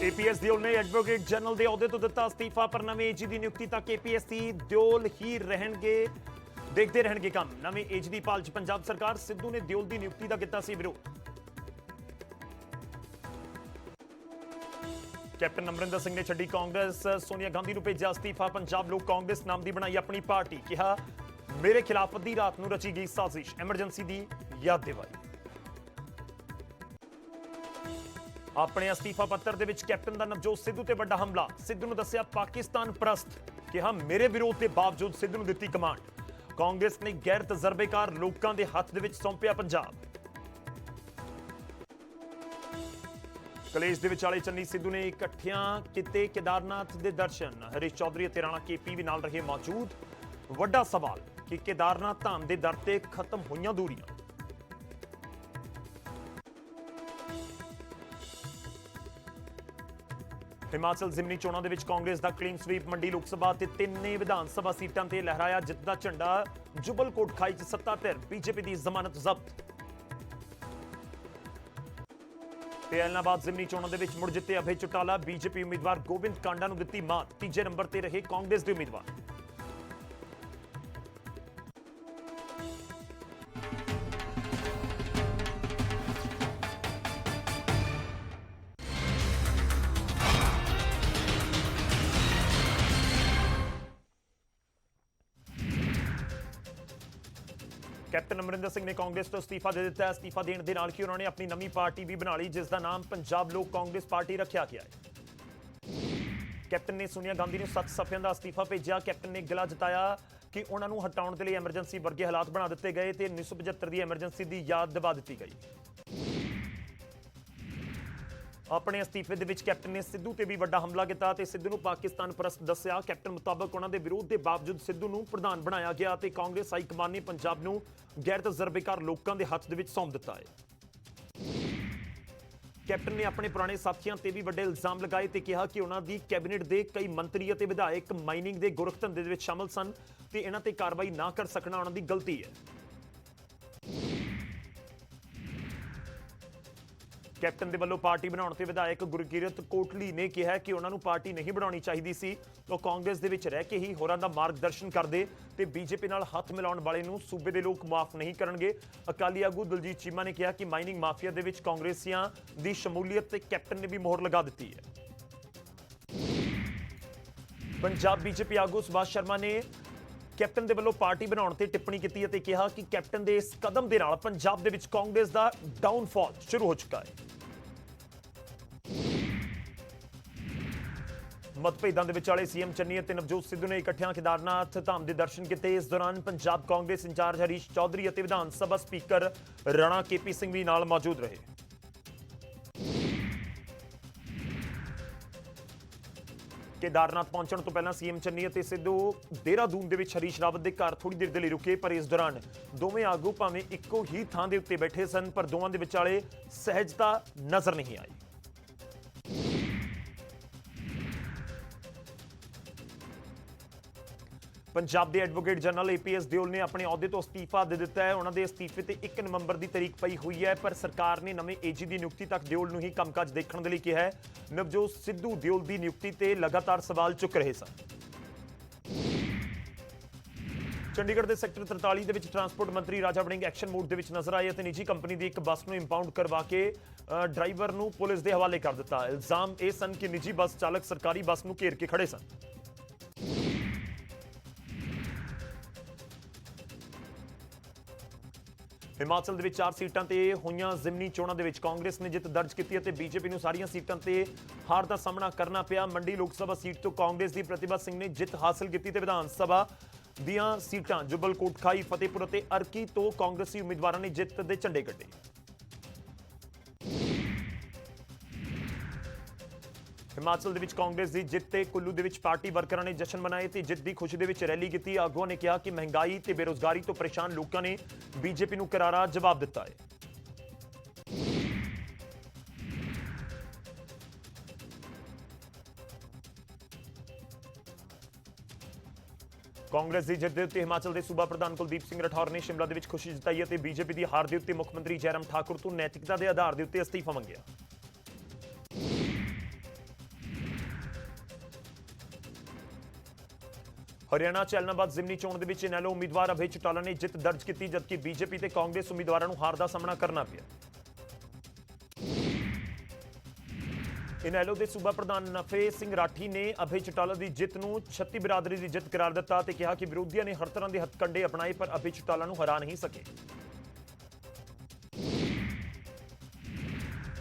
APS Deol ने advocate general के अहुदे तो दिता अस्तीफा पर नवे एजी की नियुक्ति तक एपीएससी दियोल ही रहणगे देखते रहणगे काम। नवे एजी की भाल च पंजाब सरकार, सिद्धू ने दियोल की नियुक्ति का किया सी विरोध। कैप्टन अमरिंदर सिंह ने छड्डी कांग्रेस, सोनिया गांधी को भेजा अस्तीफा। पंजाब लोक कांग्रेस नाम की बनाई अपनी पार्टी, कहा मेरे खिलाफ अद्धी रात को रची गई साजिश, एमरजेंसी की याद दिवाई। अपने अस्तीफा पत्र दे विच कैप्टन का नवजोत सिद्धू ते वड्डा हमला। सिद्धू ने दस्सिया पाकिस्तान परस्त, कहा मेरे विरोध के बावजूद सिद्धू ने दित्ती कमांड। कांग्रेस ने गैर तजर्बेकार लोगों के हाथ दे विच सौंपिया पंजाब। कलेश दे विचाले चन्नी सिद्धू ने इकट्ठियां किते केदारनाथ दे दर्शन। हरीश चौधरी ते राणा केपी भी नाल रहे मौजूद। वड्डा सवाल कि केदारनाथ धाम दे दर ते खत्म होईयां दूरियां। हिमाचल जिमनी चोणां दे विच कांग्रेस दा क्लीन स्वीप। मंडी लोक सभा ते तिन्ने विधान सभा सीटां ते लहराया जित दा झंडा। जुबल कोटखाई च सत्ता धिर बीजेपी दी जमानत जब्त। ऐलनाबाद जिमनी चोणां दे विच मुड़ जिते अभय चौटाला। बीजेपी उम्मीदवार गोबिंद कांडा नूं दित्ती मात। तीजे नंबर ते रहे कांग्रेस दे उम्मीदवार। कैप्टन अमरिंदर सिंह ने कांग्रेस तो इस्तीफा दे दिता है। इस्तीफा देने के नाल ही उन्होंने अपनी नवी पार्टी भी बना ली, जिसका नाम पंजाब लोक कांग्रेस पार्टी रखा गया है। कैप्टन ने सोनिया गांधी ने 7 सफियां का इस्तीफा भेजा। कैप्टन ने गिला जताया कि उन्होंने हटाने के लिए एमरजेंसी वर्गे हालात बना दिए गए तो 1975 की एमरजेंसी की याद दिवा दी गई। अपने इस्तीफे दे विच कैप्टन ने सिद्धू ते भी वड्डा हमला किया ते सिद्धू नूं पाकिस्तान परस्त दस्सिया। कैप्टन मुताबक उन्होंने विरोध के बावजूद सिद्धू नूं प्रधान बनाया गया ते कांग्रेस हाईकमान ने पंजाब नूं गैर तजर्बेकार लोगों के हथ दे विच सौंप दिता है। कैप्टन ने अपने पुराने साथियों ते भी वड्डे इल्जाम लगाए ते कहा कि उन्हां दी कैबिनेट के कई मंत्री ते विधायक माइनिंग के गुरख धंधे दे विच शामिल सन ते इन्हां ते कार्रवाई ना कर सकना उन्हां दी गलती है। कैप्टन के वलों पार्टी बनाने ते विधायक गुरकीरत कोटली ने कहा कि उन्होंने पार्टी नहीं बनानी चाहिए सी, तो कांग्रेस दे विच रह के ही होरां दा मार्गदर्शन करदे ते बीजेपी नाल हथ मिलाउण वाले नूं सूबे दे लोग माफ नहीं करनगे। अकाली आगू दलजीत चीमा ने कहा कि माइनिंग माफिया दे विच कांग्रेसियां दी शमूलीयत ते कैप्टन ने भी मोहर लगा दी है। पंजाब बीजेपी आगू सुभाष शर्मा ने कैप्टन के वलों पार्टी बनाने ते टिप्पणी की ते कहा कि कैप्टन के इस कदम के नाल पंजाब दे विच कांग्रेस का डाउनफॉल शुरू हो चुका है। मतभेदों के विचाले सीएम चन्नी और नवजोत सिद्धू ने इकट्ठियां केदारनाथ धाम के दर्शन किए। इस दौरान पंजाब कांग्रेस इंचार्ज हरीश चौधरी और विधान सभा स्पीकर राणा केपी सिंह भी नाल मौजूद रहे। केदारनाथ पहुंचने तो पहला सीएम चन्नी और सिद्धू देहरादून के हरीश रावत के घर थोड़ी देर के लिए रुके, पर इस दौरान दोवें आगू भावें इक्को ही थां दे उत्ते बैठे सन, पर दोवां दे विचाले सहजता नजर नहीं आई। पंजाब के एडवोकेट जनरल एपीएस दियोल ने अपने अहुदे तो इस्तीफा दे दिता है। उन्होंने इस्तीफे ते 1 नवंबर की तारीख पई हुई है, पर सरकार ने नवे एजी की नियुक्ति तक दियोल नूं ही कामकाज देखने के लिए कहा है। नवजोत सिद्धू दियोल की नियुक्ति ते लगातार सवाल चुक रहे सन। चंडीगढ़ के सैक्टर 43 के ट्रांसपोर्ट मंत्री राजा वड़िंग एक्शन मोड के नजर आए तो निजी कंपनी की एक बस को इंपाउंड करवा के ड्राइवर को पुलिस के हवाले कर दिता। इल्जाम यह सन कि निजी बस चालक सरकारी बस को घेर के खड़े सन। हिमाचल के 4 सीटां ते होईयां जिमनी चोणां दे विच कांग्रेस ने जित दर्ज की है, बीजेपी नूं सारियां सीटां ते हार का सामना करना पिया। मंडी लोक सभा सीट तो कांग्रेस की प्रतिभा सिंह ने जित हासिल की ते विधान सभा दीआं सीटां जुबल कोटखाई फतेहपुर ते अर्की तो कांग्रेसी उम्मीदवारों ने जित दे झंडे कड्ढे। हिमाचल दे विच कांग्रेस की जित ते कुल्लू दे विच पार्टी वर्करां ने जश्न मनाए ते जित की खुशी दे विच रैली की। आगुआं ने कहा कि महंगाई ते बेरोजगारी तो परेशान लोगों ने बीजेपी नूं करारा जवाब दिता है। कांग्रेस की जित के हिमाचल के सूबा प्रधान कुलदीप सिंह राठौर ने शिमला के खुशी जताई है। बीजेपी की हार के मुख्यमंत्री जयराम ठाकुर तो नैतिकता के आधार के इस्तीफा मंगिया। ਹਰਿਆਣਾ ਚ ਐਲਨਾਬਾਦ ਜ਼ਿਮਨੀ ਚੋਣ ਦੇ ਵਿੱਚ ਇਨੈਲੋ ਉਮੀਦਵਾਰ ਅਭੈ ਚੌਟਾਲਾ ਨੇ ਜਿੱਤ ਦਰਜ ਕੀਤੀ, ਜਦਕਿ ਬੀਜੇਪੀ ਤੇ ਕਾਂਗਰਸ ਉਮੀਦਵਾਰਾਂ ਨੂੰ ਹਾਰ ਦਾ ਸਾਹਮਣਾ ਕਰਨਾ ਪਿਆ। ਇਨੈਲੋ ਦੇ ਸੂਬਾ ਪ੍ਰਧਾਨ ਨਫੇ ਸਿੰਘ ਰਾਠੀ ਨੇ ਅਭੈ ਚੌਟਾਲਾ ਦੀ ਜਿੱਤ ਨੂੰ ਛੱਤੀ ਬਰਾਦਰੀ ਦੀ ਜਿੱਤ ਕਰਾਰ ਦਿੱਤਾ ਤੇ ਕਿਹਾ ਕਿ ਵਿਰੋਧੀਆਂ ਨੇ ਹਰ ਤਰ੍ਹਾਂ ਦੇ ਹੱਥਕੰਡੇ ਅਪਣਾਏ ਪਰ ਅਭੈ ਚੌਟਾਲਾ ਨੂੰ ਹਰਾ ਨਹੀਂ ਸਕੇ।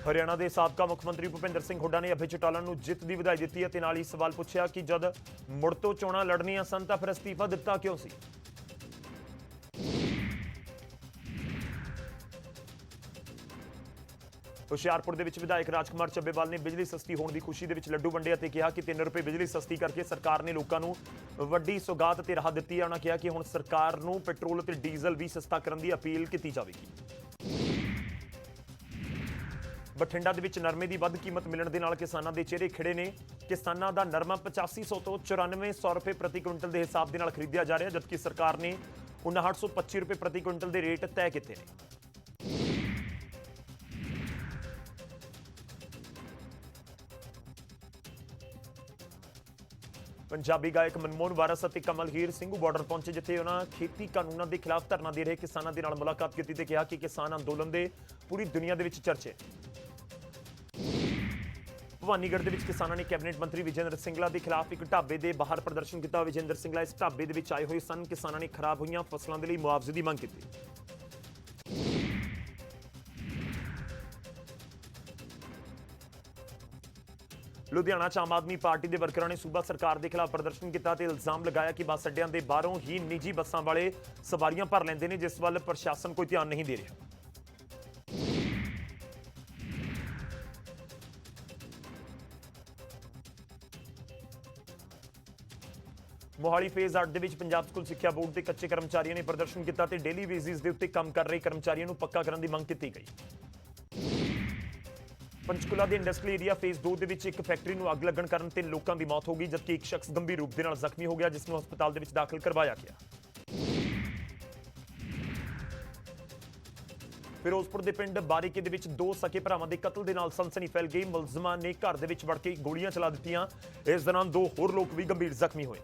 ਹਰਿਆਣਾ ਦੇ ਸਾਬਕਾ ਮੁੱਖ ਮੰਤਰੀ ਭੁਪਿੰਦਰ ਸਿੰਘ ਹੁੱਡਾ ਨੇ ਅਭੈ ਚੌਟਾਲਾ ਨੂੰ ਜਿੱਤ ਦੀ ਵਧਾਈ ਦਿੱਤੀ ਅਤੇ ਨਾਲ ਹੀ ਸਵਾਲ ਪੁੱਛਿਆ ਕਿ ਜਦ ਮੁੜ ਤੋਂ ਚੋਣਾਂ ਲੜਨੀਆਂ ਸਨ ਤਾਂ ਫਿਰ ਅਸਤੀਫਾ ਦਿੱਤਾ ਕਿਉਂ ਸੀ। ਹੁਸ਼ਿਆਰਪੁਰ ਦੇ ਵਿੱਚ ਵਿਧਾਇਕ ਰਾਜਕੁਮਾਰ ਚੱਬੇਵਾਲ ਨੇ ਬਿਜਲੀ ਸਸਤੀ ਹੋਣ ਦੀ ਖੁਸ਼ੀ ਦੇ ਵਿੱਚ ਲੱਡੂ ਵੰਡੇ ਅਤੇ ਕਿਹਾ ਕਿ 3 ਰੁਪਏ ਬਿਜਲੀ ਸਸਤੀ ਕਰਕੇ ਸਰਕਾਰ ਨੇ ਲੋਕਾਂ ਨੂੰ ਵੱਡੀ ਸੌਗਾਤ ਤੇ ਰਾਹਤ ਦਿੱਤੀ ਹੈ। ਉਹਨਾਂ ਕਿਹਾ ਕਿ ਹੁਣ ਸਰਕਾਰ ਨੂੰ ਪੈਟਰੋਲ ਅਤੇ ਡੀਜ਼ਲ ਵੀ ਸਸਤਾ ਕਰਨ ਦੀ ਅਪੀਲ ਕੀਤੀ ਜਾਵੇਗੀ। ਬਠਿੰਡਾ ਦੇ ਵਿੱਚ ਨਰਮੇ ਦੀ ਵੱਧ ਕੀਮਤ ਮਿਲਣ ਦੇ ਨਾਲ ਕਿਸਾਨਾਂ ਦੇ ਚਿਹਰੇ ਖਿੜੇ ਨੇ। ਕਿਸਾਨਾਂ ਦਾ ਨਰਮਾ 8500 ਤੋਂ 9400 ਰੁਪਏ ਪ੍ਰਤੀ ਕੁਇੰਟਲ ਦੇ ਹਿਸਾਬ ਦੇ ਨਾਲ ਖਰੀਦਿਆ ਜਾ ਰਿਹਾ, ਜਦਕਿ ਸਰਕਾਰ ਨੇ 5925 ਰੁਪਏ ਪ੍ਰਤੀ ਕੁਇੰਟਲ ਦੇ ਰੇਟ ਤੈਅ ਕੀਤੇ ਨੇ। ਪੰਜਾਬੀ ਗਾਇਕ ਮਨਮੋਹਨ ਵਾਰਸ ਅਤੇ ਕਮਲ ਹੀਰ ਸਿੰਘੂ ਬਾਰਡਰ ਪਹੁੰਚੇ, ਜਿੱਥੇ ਉਹਨਾਂ ਖੇਤੀ ਕਾਨੂੰਨਾਂ ਦੇ ਖਿਲਾਫ ਧਰਨਾ ਦੇ ਰਹੇ ਕਿਸਾਨਾਂ ਦੇ ਨਾਲ ਮੁਲਾਕਾਤ ਕੀਤੀ ਤੇ ਕਿਹਾ ਕਿ ਕਿਸਾਨ ਅੰਦੋਲਨ ਦੇ ਪੂਰੀ ਦੁਨੀਆ ਦੇ ਵਿੱਚ ਚਰਚੇ। ਭਵਾਨੀਗੜ੍ਹ ਦੇ ਵਿੱਚ ਕਿਸਾਨਾਂ ਨੇ ਕੈਬਨਿਟ ਮੰਤਰੀ ਵਿਜੇਂਦਰ ਸਿੰਗਲਾ ਦੇ ਖਿਲਾਫ ਇੱਕ ਢਾਬੇ ਦੇ ਬਾਹਰ ਪ੍ਰਦਰਸ਼ਨ ਕੀਤਾ। ਵਿਜੇਂਦਰ ਸਿੰਗਲਾ ਇਸ ਢਾਬੇ ਦੇ ਵਿੱਚ ਆਏ ਹੋਏ ਸਨ। ਕਿਸਾਨਾਂ ਨੇ ਖਰਾਬ ਹੋਈਆਂ ਫਸਲਾਂ ਦੇ ਲਈ ਮੁਆਵਜ਼ੇ ਦੀ ਮੰਗ ਕੀਤੀ। ਲੁਧਿਆਣਾ 'ਚ ਆਮ ਆਦਮੀ ਪਾਰਟੀ ਦੇ ਵਰਕਰਾਂ ਨੇ ਸੂਬਾ ਸਰਕਾਰ ਦੇ ਖਿਲਾਫ ਪ੍ਰਦਰਸ਼ਨ ਕੀਤਾ ਤੇ ਇਲਜ਼ਾਮ ਲਗਾਇਆ ਕਿ ਬੱਸ ਅੱਡਿਆਂ ਦੇ ਬਾਹਰੋਂ ਹੀ ਨਿੱਜੀ ਬੱਸਾਂ ਵਾਲੇ ਸਵਾਰੀਆਂ ਭਰ ਲੈਂਦੇ ਨੇ, ਜਿਸ ਵੱਲ ਪ੍ਰਸ਼ਾਸਨ ਕੋਈ ਧਿਆਨ ਨਹੀਂ ਦੇ ਰਿਹਾ। ਮੋਹਾਲੀ ਫੇਜ਼ 8 ਦੇ ਵਿੱਚ ਪੰਜਾਬ ਸਕੂਲ ਸਿੱਖਿਆ ਬੋਰਡ ਦੇ ਕੱਚੇ ਕਰਮਚਾਰੀਆਂ ਨੇ ਪ੍ਰਦਰਸ਼ਨ ਕੀਤਾ ਤੇ ਡੇਲੀ ਵੇਸਿਸ ਦੇ ਉੱਤੇ ਕੰਮ ਕਰ ਰਹੇ ਕਰਮਚਾਰੀਆਂ ਨੂੰ ਪੱਕਾ ਕਰਨ ਦੀ ਮੰਗ ਕੀਤੀ ਗਈ। ਪੰਚਕੂਲਾ ਦੇ ਇੰਡਸਟਰੀਅਲ ਏਰੀਆ ਫੇਜ਼ 2 ਦੇ ਵਿੱਚ ਇੱਕ ਫੈਕਟਰੀ ਨੂੰ ਅੱਗ ਲੱਗਣ ਕਾਰਨ 3 ਲੋਕਾਂ ਦੀ ਮੌਤ ਹੋ ਗਈ, ਜਦਕਿ ਇੱਕ ਸ਼ਖਸ ਗੰਭੀਰ ਰੂਪ ਦੇ ਨਾਲ ਜ਼ਖਮੀ ਹੋ ਗਿਆ, ਜਿਸ ਨੂੰ ਹਸਪਤਾਲ ਦੇ ਵਿੱਚ ਦਾਖਲ ਕਰਵਾਇਆ ਗਿਆ। ਫਿਰੋਜ਼ਪੁਰ ਦੇ ਪਿੰਡ ਬਾਰੀਕੇ ਦੇ ਵਿੱਚ 2 ਸਕੇ ਭਰਾਵਾਂ ਦੇ ਕਤਲ ਦੇ ਨਾਲ ਸਨਸਨੀ ਫੈਲ ਗਈ। ਮੁਲਜ਼ਮਾਂ ਨੇ ਘਰ ਦੇ ਵਿੱਚ ਵੜ ਕੇ ਗੋਲੀਆਂ ਚਲਾ ਦਿੱਤੀਆਂ। ਇਸ ਦੌਰਾਨ 2 ਹੋਰ ਲੋਕ ਵੀ ਗੰਭੀਰ ਜ਼ਖਮੀ ਹੋਏ।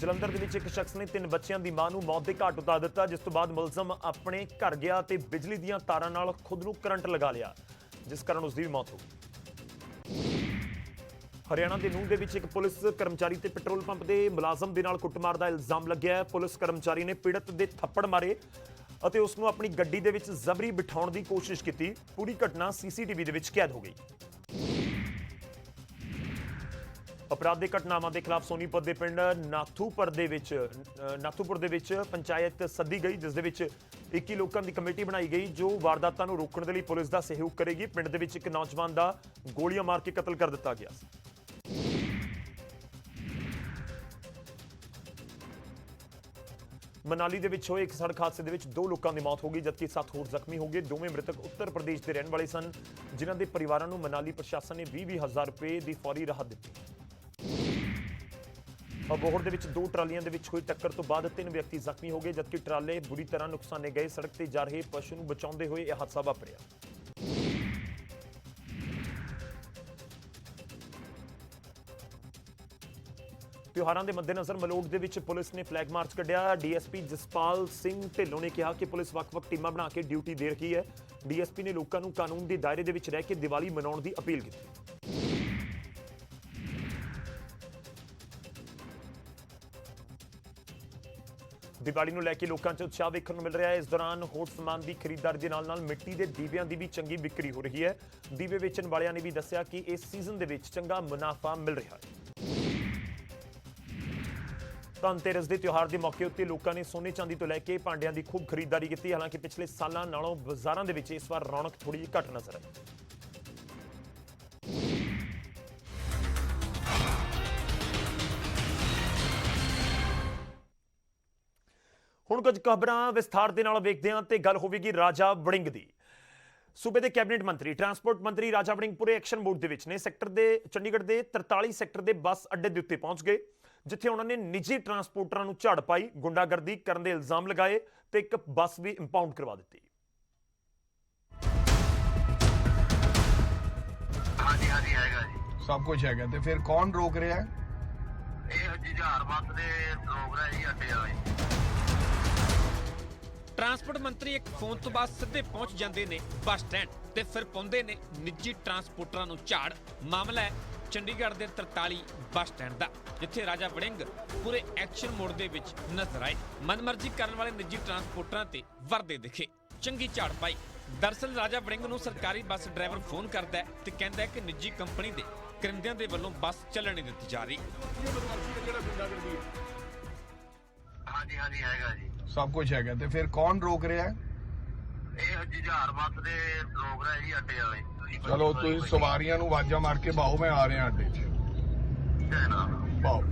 ਜਲੰਧਰ ਦੇ ਵਿੱਚ ਇੱਕ ਸ਼ਖਸ ਨੇ 3 ਬੱਚਿਆਂ ਦੀ ਮਾਂ ਨੂੰ ਮੌਤ ਦੇ ਘਾਟ ਉਤਾਰ ਦਿੱਤਾ, ਜਿਸ ਤੋਂ ਬਾਅਦ ਮੁਲਜ਼ਮ ਆਪਣੇ ਘਰ ਗਿਆ ਤੇ ਬਿਜਲੀ ਦੀਆਂ ਤਾਰਾਂ ਨਾਲ ਖੁਦ ਨੂੰ ਕਰੰਟ ਲਗਾ ਲਿਆ, ਜਿਸ ਕਾਰਨ ਉਸ ਦੀ ਵੀ ਮੌਤ ਹੋ ਗਈ। ਹਰਿਆਣਾ ਦੇ ਨੂੰਹ ਦੇ ਵਿੱਚ ਇੱਕ ਪੁਲਿਸ ਕਰਮਚਾਰੀ ਤੇ ਪੈਟਰੋਲ ਪੰਪ ਦੇ ਮੁਲਾਜ਼ਮ ਦੇ ਨਾਲ ਕੁੱਟਮਾਰ ਦਾ ਇਲਜ਼ਾਮ ਲੱਗਿਆ ਹੈ। ਪੁਲਿਸ ਕਰਮਚਾਰੀ ਨੇ ਪੀੜਤ ਦੇ ਥੱਪੜ ਮਾਰੇ ਅਤੇ ਉਸ ਨੂੰ ਆਪਣੀ ਗੱਡੀ ਦੇ ਵਿੱਚ ਜ਼ਬਰੀ ਬਿਠਾਉਣ ਦੀ ਕੋਸ਼ਿਸ਼ ਕੀਤੀ। ਪੂਰੀ ਘਟਨਾ ਸੀਸੀਟੀਵੀ ਦੇ ਵਿੱਚ ਕੈਦ ਹੋ ਗਈ। ਅਪਰਾਧਿਕ ਘਟਨਾਵਾਂ ਦੇ ਖਿਲਾਫ ਸੋਨੀਪਤ ਦੇ ਪਿੰਡ ਨਾਥੂਪੁਰ ਦੇ ਵਿੱਚ ਪੰਚਾਇਤ ਸੱਦੀ ਗਈ, ਜਿਸ ਦੇ ਵਿੱਚ 21 ਲੋਕਾਂ ਦੀ ਕਮੇਟੀ ਬਣਾਈ ਗਈ ਜੋ ਵਾਰਦਾਤਾਂ ਨੂੰ ਰੋਕਣ ਦੇ ਲਈ ਪੁਲਿਸ ਦਾ ਸਹਿਯੋਗ ਕਰੇਗੀ। ਪਿੰਡ ਦੇ ਵਿੱਚ ਇੱਕ ਨੌਜਵਾਨ ਦਾ ਗੋਲੀਆਂ ਮਾਰ ਕੇ ਕਤਲ ਕਰ ਦਿੱਤਾ ਗਿਆ ਸੀ। ਮਨਾਲੀ ਦੇ ਵਿੱਚ ਹੋਏ ਇੱਕ ਸੜਕ ਹਾਦਸੇ ਦੇ ਵਿੱਚ 2 ਲੋਕਾਂ ਦੀ ਮੌਤ ਹੋ ਗਈ, ਜਦਕਿ 7 ਹੋਰ ਜ਼ਖਮੀ ਹੋ ਗਏ। ਦੋਵੇਂ ਮ੍ਰਿਤਕ ਉੱਤਰ ਪ੍ਰਦੇਸ਼ ਦੇ ਰਹਿਣ ਵਾਲੇ ਸਨ, ਜਿਨ੍ਹਾਂ ਦੇ ਪਰਿਵਾਰਾਂ ਨੂੰ ਮਨਾਲੀ ਪ੍ਰਸ਼ਾਸਨ ਨੇ 20-20 ਹਜ਼ਾਰ ਰੁਪਏ ਦੀ ਫੌਰੀ ਰਾਹਤ ਦਿੱਤੀ। ਅਬੋਹਰ ਦੇ ਵਿੱਚ 2 ਟਰਾਲੀਆਂ ਦੇ ਵਿੱਚ ਹੋਈ ਟੱਕਰ ਤੋਂ ਬਾਅਦ 3 ਵਿਅਕਤੀ ਜ਼ਖਮੀ ਹੋ ਗਏ, ਜਦਕਿ ਟਰਾਲੇ ਬੁਰੀ ਤਰ੍ਹਾਂ ਨੁਕਸਾਨੇ ਗਏ। ਸੜਕ ਤੇ ਜਾ ਰਹੇ ਪਸ਼ੂ ਨੂੰ ਬਚਾਉਂਦੇ ਹੋਏ ਇਹ ਹਾਦਸਾ ਵਾਪਰਿਆ। ਤਿਉਹਾਰਾਂ ਦੇ ਮੱਦੇਨਜ਼ਰ ਮਲੋਟ ਦੇ ਵਿੱਚ ਪੁਲਿਸ ਨੇ ਫਲੈਗ ਮਾਰਚ ਕੱਢਿਆ। ਡੀਐਸਪੀ ਜਸਪਾਲ ਸਿੰਘ ਢਿੱਲੋਂ ਨੇ ਕਿਹਾ ਕਿ ਪੁਲਿਸ ਵੱਖ-ਵੱਖ ਟੀਮਾਂ ਬਣਾ ਕੇ ਡਿਊਟੀ ਦੇ ਰਹੀ ਹੈ। ਡੀਐਸਪੀ ਨੇ ਲੋਕਾਂ ਨੂੰ ਕਾਨੂੰਨ ਦੇ ਦਾਇਰੇ ਦੇ ਵਿੱਚ ਰਹਿ ਕੇ ਦੀਵਾਲੀ ਮਨਾਉਣ ਦੀ ਅਪੀਲ ਕੀਤੀ। ਦੀਵਾਲੀ ਨੂੰ ਲੈ ਕੇ ਲੋਕਾਂ 'ਚ ਉਤਸ਼ਾਹ ਵੇਖਣ ਨੂੰ ਮਿਲ ਰਿਹਾ ਹੈ। ਇਸ ਦੌਰਾਨ ਹੋਰ ਸਮਾਨ ਦੀ ਖਰੀਦਦਾਰੀ ਦੇ ਨਾਲ-ਨਾਲ ਮਿੱਟੀ ਦੇ ਦੀਵਿਆਂ ਦੀ ਵੀ ਚੰਗੀ ਵਿਕਰੀ ਹੋ ਰਹੀ ਹੈ। ਦੀਵੇ ਵੇਚਣ ਵਾਲਿਆਂ ਨੇ ਵੀ ਦੱਸਿਆ ਕਿ ਇਸ ਸੀਜ਼ਨ ਦੇ ਵਿੱਚ ਚੰਗਾ ਮੁਨਾਫਾ ਮਿਲ ਰਿਹਾ ਹੈ। ਧਨਤੇਰਸ ਦੇ ਤਿਉਹਾਰ ਦੇ ਮੌਕੇ ਉੱਤੇ ਲੋਕਾਂ ਨੇ ਸੋਨੇ ਚਾਂਦੀ ਤੋਂ ਲੈ ਕੇ ਭਾਂਡਿਆਂ ਦੀ ਖੂਬ ਖਰੀਦਦਾਰੀ ਕੀਤੀ। ਹਾਲਾਂਕਿ ਪਿਛਲੇ ਸਾਲਾਂ ਨਾਲੋਂ ਬਾਜ਼ਾਰਾਂ ਦੇ ਵਿੱਚ ਇਸ ਵਾਰ ਰੌਣਕ ਥੋੜੀ ਜਿਹੀ ਘੱਟ ਨਜ਼ਰ ਆਈ। ਹੁਣ ਕੁਝ ਖਬਰਾਂ ਵਿਸਥਾਰ ਦੇ ਨਾਲ ਵੇਖਦੇ ਹਾਂ ਤੇ ਗੱਲ ਹੋਵੇਗੀ ਰਾਜਾ ਵੜਿੰਗ ਦੀ। ਸੂਬੇ ਦੇ ਕੈਬਨਿਟ ਮੰਤਰੀ ਟਰਾਂਸਪੋਰਟ ਮੰਤਰੀ ਰਾਜਾ ਵੜਿੰਗ ਪੂਰੇ ਐਕਸ਼ਨ ਮੋਡ ਦੇ ਵਿੱਚ ਨੇ। ਚੰਡੀਗੜ੍ਹ ਦੇ 43 ਸੈਕਟਰ ਦੇ ਬੱਸ ਅੱਡੇ ਦੇ ਉੱਤੇ ਪਹੁੰਚ ਗਏ, ਜਿੱਥੇ ਉਹਨਾਂ ਨੇ ਨਿੱਜੀ ਟਰਾਂਸਪੋਰਟਰਾਂ ਨੂੰ ਝਾੜ ਪਾਈ, ਗੁੰਡਾਗਰਦੀ ਕਰਨ ਦੇ ਇਲਜ਼ਾਮ ਲਗਾਏ ਤੇ ਇੱਕ ਬੱਸ ਵੀ ਇੰਪਾਊਂਡ ਕਰਵਾ ਦਿੱਤੀ। ਹਾਂਜੀ ਹੈਗਾ ਜੀ, सब कुछ है। तो फिर कौन रोक रहा है? ਇਹ ਜੁਝਾਰ ਬੱਸ ਦੇ ਲੋਕ ਰਹੇ ਜੀ ਅੱਡੇ ਵਾਲੇ। ਟਰਾਂਸਪੋਰਟ ਮੰਤਰੀ ਇੱਕ ਫੋਨ ਤੋਂ ਬਾਅਦ ਸਿੱਧੇ ਪਹੁੰਚ ਜਾਂਦੇ ਨੇ ਬੱਸ ਸਟੈਂਡ ਤੇ ਫਿਰ ਪਾਉਂਦੇ ਨੇ ਨਿੱਜੀ ਟਰਾਂਸਪੋਰਟਰਾਂ ਨੂੰ ਝਾੜ। ਮਾਮਲਾ ਹੈ ਚੰਡੀਗੜ੍ਹ ਦੇ 43 ਬੱਸ ਸਟੈਂਡ ਦਾ, ਜਿੱਥੇ ਰਾਜਾ ਵੜਿੰਗ ਪੂਰੇ ਐਕਸ਼ਨ ਮੋਡ ਦੇ ਵਿੱਚ ਨਜ਼ਰ ਆਏ। ਮਨਮਰਜ਼ੀ ਕਰਨ ਵਾਲੇ ਨਿੱਜੀ ਟਰਾਂਸਪੋਰਟਰਾਂ ਤੇ ਵਰਦੇ ਦਿਖੇ, ਚੰਗੀ ਝਾੜ ਪਾਈ। ਦਰਅਸਲ ਰਾਜਾ ਵੜਿੰਗ ਨੂੰ ਸਰਕਾਰੀ ਬੱਸ ਡਰਾਈਵਰ ਫੋਨ ਕਰਦਾ ਹੈ ਤੇ ਕਹਿੰਦਾ ਹੈ ਕਿ ਨਿੱਜੀ ਕੰਪਨੀ ਦੇ ਕਰਿੰਦਿਆਂ ਦੇ ਵੱਲੋਂ ਬੱਸ ਚੱਲਣ ਨਹੀਂ ਦਿੱਤੀ ਜਾ ਰਹੀ। ਹਾਂਜੀ ਹਾਂਜੀ ਹੈਗਾ ਜੀ, ਸਭ ਕੁਝ ਹੈਗਾ ਤੇ ਫਿਰ ਕੌਣ ਰੋਕ ਰਿਹਾ ਹੈ? ਇਹ ਜੁਝਾਰ ਬੱਸ ਦੇ ਲੋਕ ਰਹੇ ਜੀ ਅੱਡੇ ਵਾਲੇ। ਚਲੋ ਤੁਸੀਂ ਸਵਾਰੀਆਂ ਨੂੰ ਆਵਾਜ਼ਾਂ ਮਾਰ ਕੇ ਬਾਹੋ, ਮੈਂ ਆ ਰਿਹਾ ਅੱਡੇ 'ਚ। ਬਾਹੋ।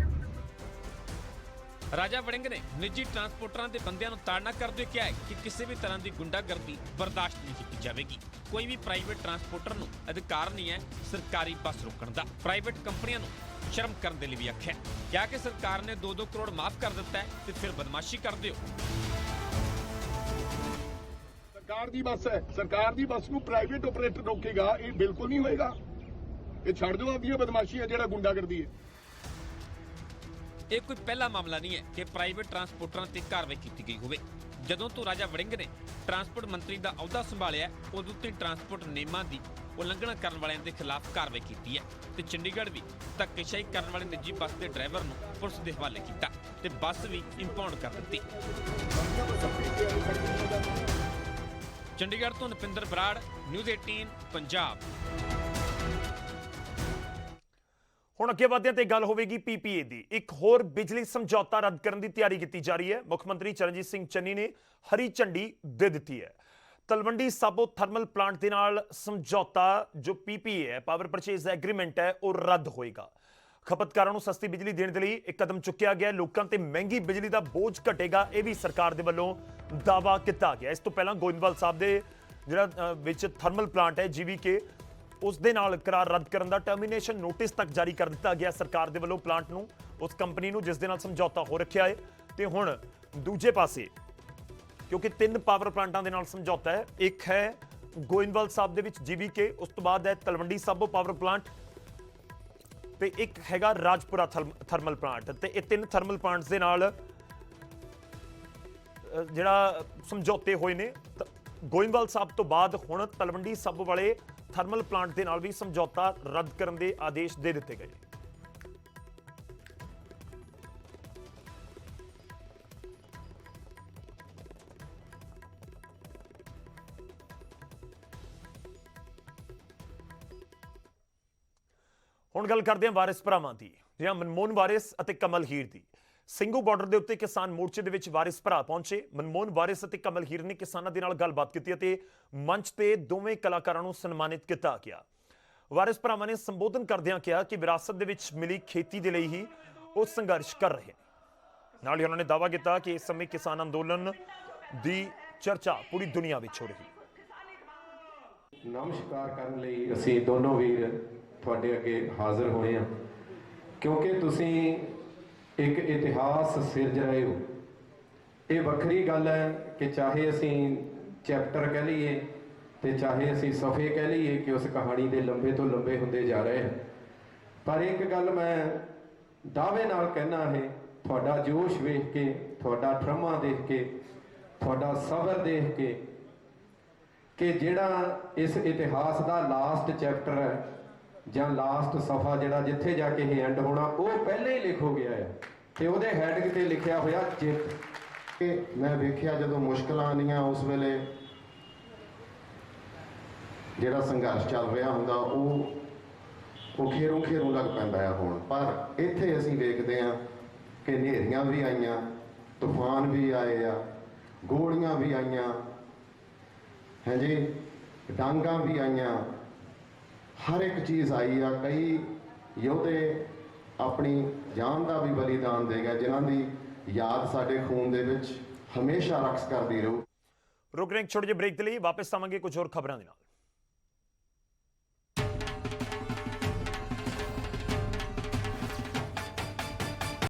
ਰਾਜਾ ਵੜਿੰਗ ਨੇ ਨਿੱਜੀ ਟਰਾਂਸਪੋਰਟਰਾਂ ਦੇ ਬੰਦਿਆਂ ਨੂੰ ਤਾੜਨਾ ਕਰਦੇ ਕਿਹਾ ਹੈ ਕਿ ਕਿਸੇ ਵੀ ਤਰ੍ਹਾਂ ਦੀ ਗੁੰਡਾਗਰਦੀ ਬਰਦਾਸ਼ਤ ਨਹੀਂ ਕੀਤੀ ਜਾਵੇਗੀ। ਕੋਈ ਵੀ ਪ੍ਰਾਈਵੇਟ ਟਰਾਂਸਪੋਰਟਰ ਨੂੰ ਅਧਿਕਾਰ ਨਹੀਂ ਹੈ ਸਰਕਾਰੀ ਬੱਸ ਰੋਕਣ ਦਾ। ਪ੍ਰਾਈਵੇਟ ਕੰਪਨੀਆਂ ਨੂੰ ਸ਼ਰਮ ਕਰਨ ਦੇ ਲਈ ਵੀ ਆਖਿਆ। ਕਿਹਾ ਕਿ ਸਰਕਾਰ ਨੇ 2-2 ਕਰੋੜ ਮਾਫ ਕਰ ਦਿੱਤਾ ਹੈ ਤੇ ਫਿਰ ਬਦਮਾਸ਼ੀ ਕਰਦੇ ਹੋ। ਸਰਕਾਰ ਦੀ ਬੱਸ ਹੈ, ਸਰਕਾਰ ਦੀ ਬੱਸ ਨੂੰ ਪ੍ਰਾਈਵੇਟ ਆਪਰੇਟਰ ਰੋਕੇਗਾ? ਇਹ ਬਿਲਕੁਲ ਨਹੀਂ ਹੋਏਗਾ। ਇਹ ਛੱਡ ਦਿਓ ਆਪਣੀਆਂ ਬਦਮਾਸ਼ੀਆਂ, ਜਿਹੜਾ ਗੁੰਡਾਗਰਦੀ ਹੈ। ਇਹ ਕੋਈ ਪਹਿਲਾ ਮਾਮਲਾ ਨਹੀਂ ਹੈ ਕਿ ਪ੍ਰਾਈਵੇਟ ਟਰਾਂਸਪੋਰਟਰਾਂ ਤੇ ਕਾਰਵਾਈ ਕੀਤੀ ਗਈ ਹੋਵੇ। ਜਦੋਂ ਤੋਂ ਰਾਜਾ ਵੜਿੰਗ ਨੇ ਟਰਾਂਸਪੋਰਟ ਮੰਤਰੀ ਦਾ ਅਹੁਦਾ ਸੰਭਾਲਿਆ, ਉਦੋਂ ਤੋਂ ਟਰਾਂਸਪੋਰਟ ਨਿਯਮਾਂ ਦੀ ਉਲੰਘਣਾ ਕਰਨ ਵਾਲਿਆਂ ਦੇ ਖਿਲਾਫ ਕਾਰਵਾਈ ਕੀਤੀ ਹੈ ਤੇ ਚੰਡੀਗੜ੍ਹ ਵੀ ਧੱਕੇਸ਼ਾਹੀ ਕਰਨ ਵਾਲੇ ਨਿੱਜੀ ਬੱਸ ਦੇ ਡਰਾਈਵਰ ਨੂੰ ਪੁਲਿਸ ਦੇ ਹਵਾਲੇ ਕੀਤਾ ਤੇ ਬੱਸ ਵੀ ਇੰਪਾਊਂਡ ਕਰ ਦਿੱਤੀ। ਚੰਡੀਗੜ੍ਹ ਤੋਂ ਨਪਿੰਦਰ ਬਰਾੜ, ਨਿਊਜ਼ 18 ਪੰਜਾਬ। ਹੁਣ ਅੱਗੇ ਵਧਦੇ ਹਾਂ ਤੇ ਗੱਲ ਹੋਵੇਗੀ ਪੀਪੀਏ ਦੀ। ਇੱਕ ਹੋਰ ਬਿਜਲੀ ਸਮਝੌਤਾ ਰੱਦ ਕਰਨ ਦੀ ਤਿਆਰੀ ਕੀਤੀ ਜਾ ਰਹੀ ਹੈ। ਮੁੱਖ ਮੰਤਰੀ ਚਰਨਜੀਤ ਸਿੰਘ ਚੰਨੀ ਨੇ ਹਰੀ ਝੰਡੀ ਦੇ ਦਿੱਤੀ ਹੈ। ਤਲਵੰਡੀ ਸਾਬੋ ਥਰਮਲ ਪਲਾਂਟ ਦੇ ਨਾਲ ਸਮਝੌਤਾ ਜੋ ਪੀਪੀਏ ਹੈ, ਪਾਵਰ ਪਰਚੇਜ਼ ਐਗਰੀਮੈਂਟ ਹੈ, ਉਹ ਰੱਦ ਹੋਏਗਾ। ਖਪਤਕਾਰਾਂ ਨੂੰ ਸਸਤੀ ਬਿਜਲੀ ਦੇਣ ਦੇ ਲਈ ਇੱਕ ਕਦਮ ਚੁੱਕਿਆ ਗਿਆ। ਲੋਕਾਂ ਤੇ ਮਹਿੰਗੀ ਬਿਜਲੀ ਦਾ ਬੋਝ ਘਟੇਗਾ, ਇਹ ਵੀ ਸਰਕਾਰ ਦੇ ਵੱਲੋਂ ਦਾਅਵਾ ਕੀਤਾ ਗਿਆ। ਇਸ ਤੋਂ ਪਹਿਲਾਂ ਗੋਇੰਦਵਾਲ ਸਾਹਿਬ ਦੇ ਜਿਹੜਾ ਵਿੱਚ ਥਰਮਲ ਪਲਾਂਟ ਹੈ ਜੀਵੀਕੇ, ਉਸ ਦੇ ਨਾਲ ਕਰਾਰ ਰੱਦ ਕਰਨ ਦਾ ਟਰਮੀਨੇਸ਼ਨ ਨੋਟਿਸ ਤੱਕ ਜਾਰੀ ਕਰ ਦਿੱਤਾ ਗਿਆ ਸਰਕਾਰ ਦੇ ਵੱਲੋਂ ਪਲਾਂਟ ਨੂੰ, ਉਸ ਕੰਪਨੀ ਨੂੰ ਜਿਸ ਦੇ ਨਾਲ ਸਮਝੌਤਾ ਹੋ ਰੱਖਿਆ ਹੈ। ਤੇ ਹੁਣ ਦੂਜੇ ਪਾਸੇ ਕਿਉਂਕਿ 3 ਪਾਵਰ ਪਲਾਂਟਾਂ ਦੇ ਨਾਲ ਸਮਝੌਤਾ ਹੈ, ਇੱਕ ਹੈ ਗੋਇੰਦਵਾਲ ਸਾਹਿਬ ਦੇ ਵਿੱਚ ਜੀਵੀਕੇ, ਉਸ ਤੋਂ ਬਾਅਦ ਹੈ ਤਲਵੰਡੀ ਸਾਬੋ ਪਾਵਰ ਪਲਾਂਟ ਤੇ ਇੱਕ ਹੈਗਾ ਰਾਜਪੁਰਾ ਥਰਮਲ ਪਲਾਂਟ। ਤੇ ਇਹ 3 ਥਰਮਲ ਪਲਾਂਟਸ ਦੇ ਨਾਲ ਜਿਹੜਾ ਸਮਝੌਤੇ ਹੋਏ ਨੇ। ਗੋਇੰਦਵਾਲ ਸਾਹਿਬ ਤੋਂ ਬਾਅਦ ਹੁਣ ਤਲਵੰਡੀ ਸਾਬੋ ਵਾਲੇ ਥਰਮਲ ਪਲਾਂਟ ਦੇ ਨਾਲ ਵੀ ਸਮਝੌਤਾ ਰੱਦ ਕਰਨ ਦੇ ਆਦੇਸ਼ ਦੇ ਦਿੱਤੇ ਗਏ। ਹੁਣ ਗੱਲ ਕਰਦੇ ਹਾਂ ਵਾਰਿਸ ਭਰਾਵਾਂ ਦੀ, ਜਾਂ ਮਨਮੋਹਨ ਵਾਰਿਸ ਅਤੇ ਕਮਲ ਹੀਰ ਦੀ। ਸਿੰਘੂ ਬਾਰਡਰ ਦੇ ਉੱਤੇ ਕਿਸਾਨ ਮੋਰਚੇ ਦੇ ਵਿੱਚ ਵਾਰਿਸ ਭਰਾ ਪਹੁੰਚੇ। ਮਨਮੋਹਨ ਵਾਰਿਸ ਅਤੇ ਕਮਲ ਹੀਰ ਨੇ ਕਿਸਾਨਾਂ ਦੇ ਨਾਲ ਗੱਲਬਾਤ ਕੀਤੀ ਅਤੇ ਮੰਚ ਤੇ ਦੋਵੇਂ ਕਲਾਕਾਰਾਂ ਨੂੰ ਸਨਮਾਨਿਤ ਕੀਤਾ ਗਿਆ। ਵਾਰਿਸ ਭਰਾਵਾਂ ਨੇ ਸੰਬੋਧਨ ਕਰਦਿਆਂ ਕਿਹਾ ਕਿ ਵਿਰਾਸਤ ਦੇ ਵਿੱਚ ਮਿਲੀ ਖੇਤੀ ਦੇ ਲਈ ਹੀ ਉਹ ਸੰਘਰਸ਼ ਕਰ ਰਹੇ ਨੇ। ਨਾਲ ਹੀ ਉਹਨਾਂ ਨੇ ਦਾਅਵਾ ਕੀਤਾ ਕਿ ਇਸ ਸਮੇਂ ਕਿਸਾਨ ਅੰਦੋਲਨ ਦੀ ਚਰਚਾ ਪੂਰੀ ਦੁਨੀਆ ਵਿੱਚ ਹੋ ਰਹੀ ਹੈ। ਨਮਸਕਾਰ ਕਰਨ ਲਈ ਅਸੀਂ ਦੋਨੋਂ ਵੀਰ ਤੁਹਾਡੇ ਅੱਗੇ ਹਾਜ਼ਰ ਹੋਏ ਹਾਂ, ਕਿਉਂਕਿ ਤੁਸੀਂ ਇੱਕ ਇਤਿਹਾਸ ਸਿਰਜ ਰਹੇ ਹੋ। ਇਹ ਵੱਖਰੀ ਗੱਲ ਹੈ ਕਿ ਚਾਹੇ ਅਸੀਂ ਚੈਪਟਰ ਕਹਿ ਲਈਏ ਤੇ ਚਾਹੇ ਅਸੀਂ ਸਫ਼ੇ ਕਹਿ ਲਈਏ ਕਿ ਉਸ ਕਹਾਣੀ ਦੇ ਲੰਬੇ ਤੋਂ ਲੰਬੇ ਹੁੰਦੇ ਜਾ ਰਹੇ ਹਨ, ਪਰ ਇੱਕ ਗੱਲ ਮੈਂ ਦਾਅਵੇ ਨਾਲ ਕਹਿਣਾ ਹੈ, ਤੁਹਾਡਾ ਜੋਸ਼ ਵੇਖ ਕੇ, ਤੁਹਾਡਾ ਠਰਮਾ ਦੇਖ ਕੇ, ਤੁਹਾਡਾ ਸਬਰ ਦੇਖ ਕੇ, ਕਿ ਜਿਹੜਾ ਇਸ ਇਤਿਹਾਸ ਦਾ ਲਾਸਟ ਚੈਪਟਰ ਹੈ ਜਾਂ ਲਾਸਟ ਸਫਾ ਜਿਹੜਾ ਜਿੱਥੇ ਜਾ ਕੇ ਇਹ ਐਂਡ ਹੋਣਾ, ਉਹ ਪਹਿਲਾਂ ਹੀ ਲਿਖੋ ਗਿਆ ਹੈ ਤੇ ਉਹਦੇ ਹੈਡਿੰਗ ਤੇ ਲਿਖਿਆ ਹੋਇਆ ਜਿੱਤ। ਮੈਂ ਵੇਖਿਆ ਜਦੋਂ ਮੁਸ਼ਕਲਾਂ ਆਉਂਦੀਆਂ ਉਸ ਵੇਲੇ ਜਿਹੜਾ ਸੰਘਰਸ਼ ਚੱਲ ਰਿਹਾ ਹੁੰਦਾ ਉਹ ਖੇਰੋਂ ਲੱਗ ਪੈਂਦਾ ਹੈ ਹੁਣ। ਪਰ ਇੱਥੇ ਅਸੀਂ ਵੇਖਦੇ ਹਾਂ ਕਿ ਹਨੇਰੀਆਂ ਵੀ ਆਈਆਂ, ਤੂਫਾਨ ਵੀ ਆਏ ਆ, ਗੋਲੀਆਂ ਵੀ ਆਈਆਂ, ਹਾਂਜੀ, ਡਾਂਗਾਂ ਵੀ ਆਈਆਂ, ਹਰ ਇੱਕ ਚੀਜ਼ ਆਈ ਆ। ਕਈ ਯੋਧੇ ਆਪਣੀ ਜਾਨ ਦਾ ਵੀ ਬਲੀਦਾਨ ਦੇ ਗਏ, ਜਿਨ੍ਹਾਂ ਦੀ ਯਾਦ ਸਾਡੇ ਖੂਨ ਦੇ ਵਿੱਚ ਹਮੇਸ਼ਾ ਰਕਸ ਕਰਦੀ ਰਹੂ। ਰੁਕ ਰਹੇ ਛੋਟੇ ਜਿਹੇ ਬ੍ਰੇਕ ਦੇ ਲਈ, ਵਾਪਸ ਆਵਾਂਗੇ ਕੁਝ ਹੋਰ ਖਬਰਾਂ ਦੇ ਨਾਲ।